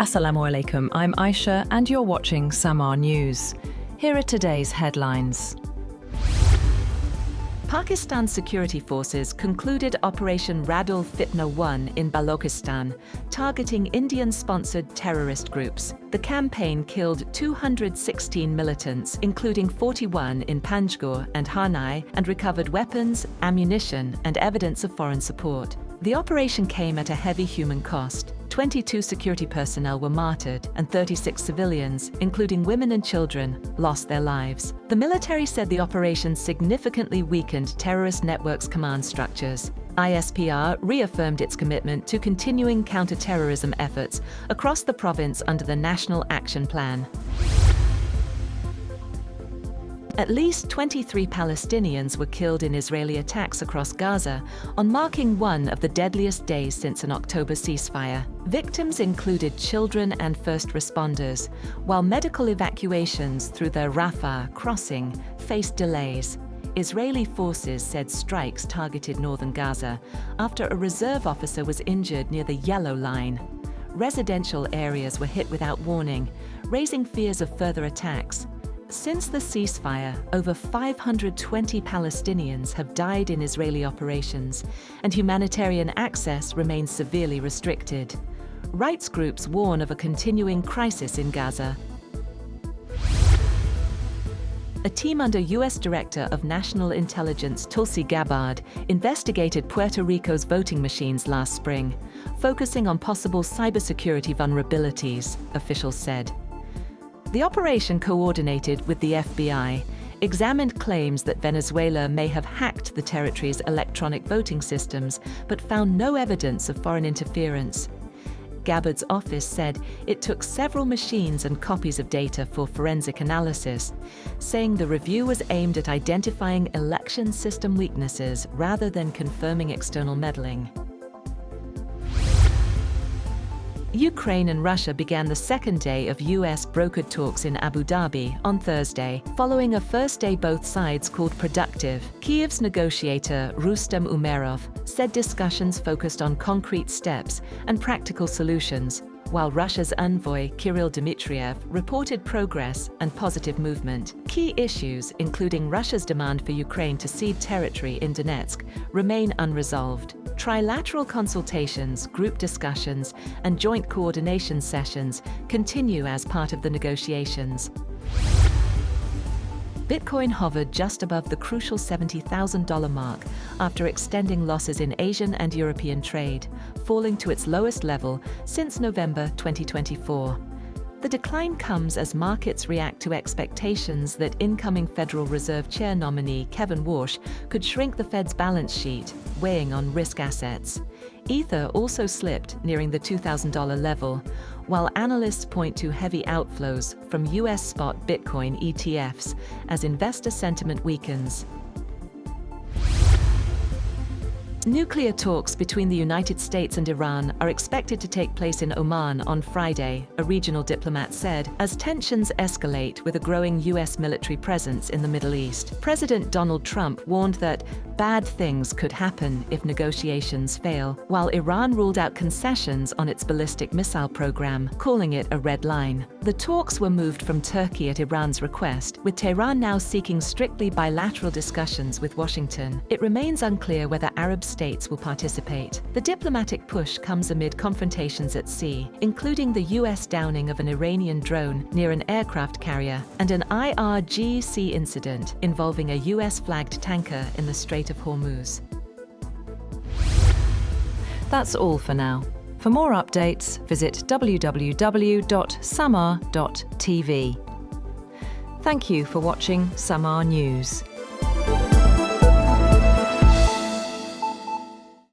Assalamu alaikum, I'm Aisha and you're watching Samaa News. Here are today's headlines. Pakistan's security forces concluded Operation Radul Fitna 1 in Balochistan, targeting Indian-sponsored terrorist groups. The campaign killed 216 militants, including 41 in Panjgur and Khamenei, and recovered weapons, ammunition, and evidence of foreign support. The operation came at a heavy human cost. 22 security personnel were martyred and 36 civilians, including women and children, lost their lives. The military said the operation significantly weakened terrorist networks' command structures. ISPR reaffirmed its commitment to continuing counter-terrorism efforts across the province under the National Action Plan. At least 23 Palestinians were killed in Israeli attacks across Gaza, on marking one of the deadliest days since an October ceasefire. Victims included children and first responders, while medical evacuations through the Rafah crossing faced delays. Israeli forces said strikes targeted northern Gaza after a reserve officer was injured near the Yellow Line. Residential areas were hit without warning, raising fears of further attacks. Since the ceasefire, over 520 Palestinians have died in Israeli operations, and humanitarian access remains severely restricted. Rights groups warn of a continuing crisis in Gaza. A team under U.S. Director of National Intelligence Tulsi Gabbard investigated Puerto Rico's voting machines last spring, focusing on possible cybersecurity vulnerabilities, officials said. The operation, coordinated with the FBI, examined claims that Venezuela may have hacked the territory's electronic voting systems, but found no evidence of foreign interference. Gabbard's office said it took several machines and copies of data for forensic analysis, saying the review was aimed at identifying election system weaknesses rather than confirming external meddling. Ukraine and Russia began the second day of US-brokered talks in Abu Dhabi on Thursday, following a first day both sides called productive. Kyiv's negotiator Rustem Umerov said discussions focused on concrete steps and practical solutions, while Russia's envoy Kirill Dmitriev reported progress and positive movement. Key issues, including Russia's demand for Ukraine to cede territory in Donetsk, remain unresolved. Trilateral consultations, group discussions, and joint coordination sessions continue as part of the negotiations. Bitcoin hovered just above the crucial $70,000 mark after extending losses in Asian and European trade, falling to its lowest level since November 2024. The decline comes as markets react to expectations that incoming Federal Reserve Chair nominee Kevin Warsh could shrink the Fed's balance sheet, weighing on risk assets. Ether also slipped, nearing the $2,000 level, while analysts point to heavy outflows from US spot Bitcoin ETFs as investor sentiment weakens. Nuclear talks between the United States and Iran are expected to take place in Oman on Friday, a regional diplomat said, as tensions escalate with a growing U.S. military presence in the Middle East. President Donald Trump warned that bad things could happen if negotiations fail, while Iran ruled out concessions on its ballistic missile program, calling it a red line. The talks were moved from Turkey at Iran's request, with Tehran now seeking strictly bilateral discussions with Washington. It remains unclear whether Arab states will participate. The diplomatic push comes amid confrontations at sea, including the U.S. downing of an Iranian drone near an aircraft carrier and an IRGC incident involving a U.S.-flagged tanker in the Strait of Hormuz. That's all for now. For more updates, visit www.samaa.tv. Thank you for watching Samaa News.